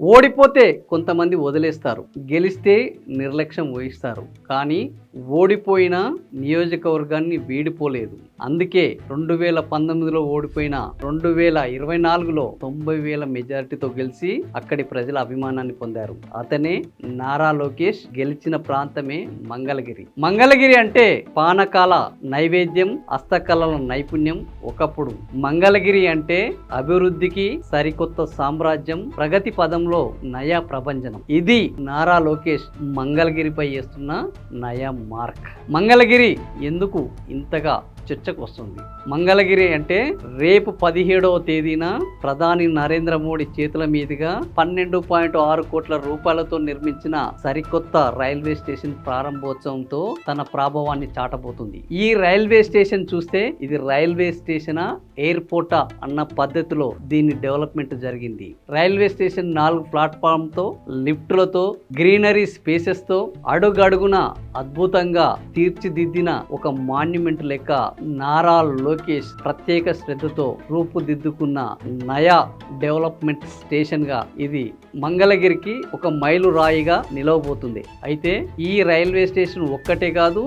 ఓడిపోతే కొంతమంది వదిలేస్తారు, గెలిస్తే నిర్లక్ష్యం వహిస్తారు. కానీ ఓడిపోయిన నియోజకవర్గాన్ని వీడిపోలేదు. అందుకే 2019లో ఓడిపోయిన 2024లో 90,000 మెజారిటీతో గెలిచి అక్కడి ప్రజల అభిమానాన్ని పొందారు. అతనే నారా లోకేష్. గెలిచిన ప్రాంతమే మంగళగిరి. మంగళగిరి అంటే పానకాల నైవేద్యం, హస్తకళల నైపుణ్యం. ఒకప్పుడు మంగళగిరి అంటే అభివృద్ధికి సరికొత్త సామ్రాజ్యం, ప్రగతి పదంలో నయా ప్రభంజనం. ఇది నారా లోకేష్ మంగళగిరిపై చేస్తున్న నయా మార్క్. మంగళగిరి ఎందుకు ఇంతగా చర్చకు వస్తుంది? మంగళగిరి అంటే రేపు 17వ తేదీన ప్రధాని నరేంద్ర మోడీ చేతుల మీదుగా 12.6 కోట్ల రూపాయలతో నిర్మించిన సరికొత్త రైల్వే స్టేషన్ ప్రారంభోత్సవంతో తన ప్రాభవాన్ని చాటబోతుంది. ఈ రైల్వే స్టేషన్ చూస్తే ఇది రైల్వే స్టేషనా, ఎయిర్పోర్టా అన్న పద్ధతిలో దీని డెవలప్మెంట్ జరిగింది. రైల్వే స్టేషన్ 4 ప్లాట్ఫామ్తో, లిఫ్టులతో, గ్రీనరీ స్పేసెస్ తో అడుగడుగున అద్భుతంగా తీర్చిదిద్దిన ఒక మాన్యుమెంట్ లెక్క నారా లోకేష్ ప్రత్యేక శ్రద్ధతో రూపుదిద్దుకున్న నయా డెవలప్మెంట్ స్టేషన్ గా ఇది మంగళగిరికి ఒక మైలు రాయిగా నిలవబోతుంది. అయితే ఈ రైల్వే స్టేషన్ ఒక్కటే కాదు,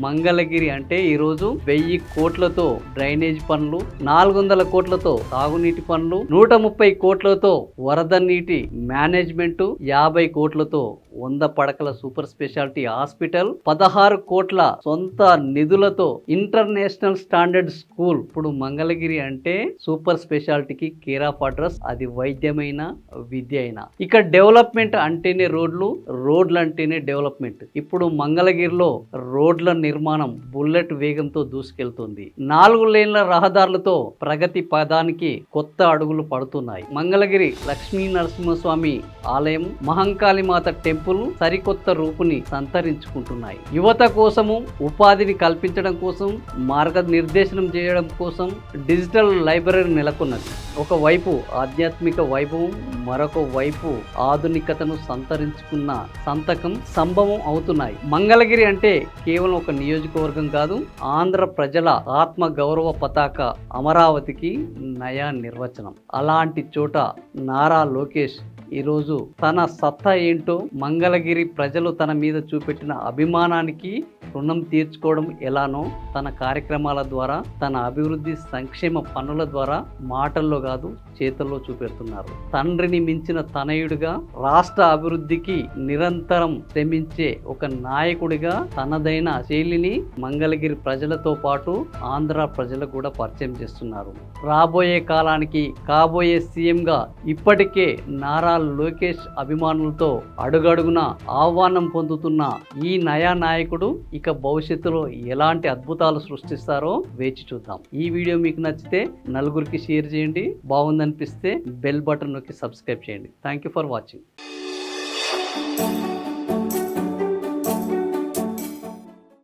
మంగళగిరి అంటే ఈరోజు 1000 కోట్లతో డ్రైనేజ్ పనులు, 400 కోట్లతో తాగునీటి పనులు, 130 కోట్లతో వరద నీటి మేనేజ్మెంట్, 50 కోట్లతో 100 పడకల సూపర్ స్పెషాలిటీ హాస్పిటల్, 16 కోట్ల సొంత నిధులతో ఇంటర్నేషనల్ స్టాండర్డ్ స్కూల్. ఇప్పుడు మంగళగిరి అంటే సూపర్ స్పెషాలిటీకి కేర్ ఆఫ్ అడ్రస్. అది వైద్యమైన, విద్య అయినా. ఇక డెవలప్మెంట్ అంటేనే రోడ్లు, రోడ్లు అంటేనే డెవలప్మెంట్. ఇప్పుడు మంగళగిరిలో రోడ్ల నిర్మాణం బుల్లెట్ వేగంతో దూసుకెళ్తుంది. 4 లేన్ల రహదారులతో ప్రగతి పదానికి కొత్త అడుగులు పడుతున్నాయి. మంగళగిరి లక్ష్మీ నరసింహస్వామి ఆలయం, మహంకాళి మాత టెంపుల్ సరికొత్త రూపుని సంతరించుకుంటున్నాయి. యువత కోసము, ఉపాధిని కల్పించడం కోసం, మార్గనిర్దేశనం చేయడం కోసం డిజిటల్ లైబ్రరీ నెలకొన్నది. ఒకవైపు ఆధ్యాత్మిక వైభవం, మరొక వైపు ఆధునికతను సంతరించుకున్న సంతకం సంభవం అవుతున్నాయి. మంగళగిరి అంటే కేవలం ఒక నియోజకవర్గం కాదు, ఆంధ్ర ప్రజల ఆత్మ గౌరవ పతాక అమరావతికి నయా నిర్వచనం. అలాంటి చోట నారా లోకేష్ ఈరోజు తన సత్తా ఏంటో, మంగళగిరి ప్రజలు తన మీద చూపెట్టిన అభిమానానికి రుణం తీర్చుకోవడం ఎలానో తన కార్యక్రమాల ద్వారా, తన అభివృద్ధి సంక్షేమ పనుల ద్వారా మాటల్లో కాదు చేతుల్లో చూపెడుతున్నారు. తండ్రిని మించిన తనయుడిగా, రాష్ట్ర అభివృద్ధికి నిరంతరం శ్రమించే ఒక నాయకుడిగా తనదైన శైలిని మంగళగిరి ప్రజలతో పాటు ఆంధ్ర ప్రజలకు కూడా పరిచయం చేస్తున్నారు. రాబోయే కాలానికి కాబోయే సీఎంగా ఇప్పటికే నారా లోకేష్ అభిమానులతో అడుగడుగున ఆహ్వానం పొందుతున్న ఈ నయా నాయకుడు ఇక భవిష్యత్తులో ఎలాంటి అద్భుతాలు సృష్టిస్తారో వేచి చూద్దాం. ఈ వీడియో మీకు నచ్చితే నలుగురికి షేర్ చేయండి, బాగుందనిపిస్తే బెల్ బటన్ నొక్కి సబ్స్క్రైబ్ చేయండి. Thank you for watching.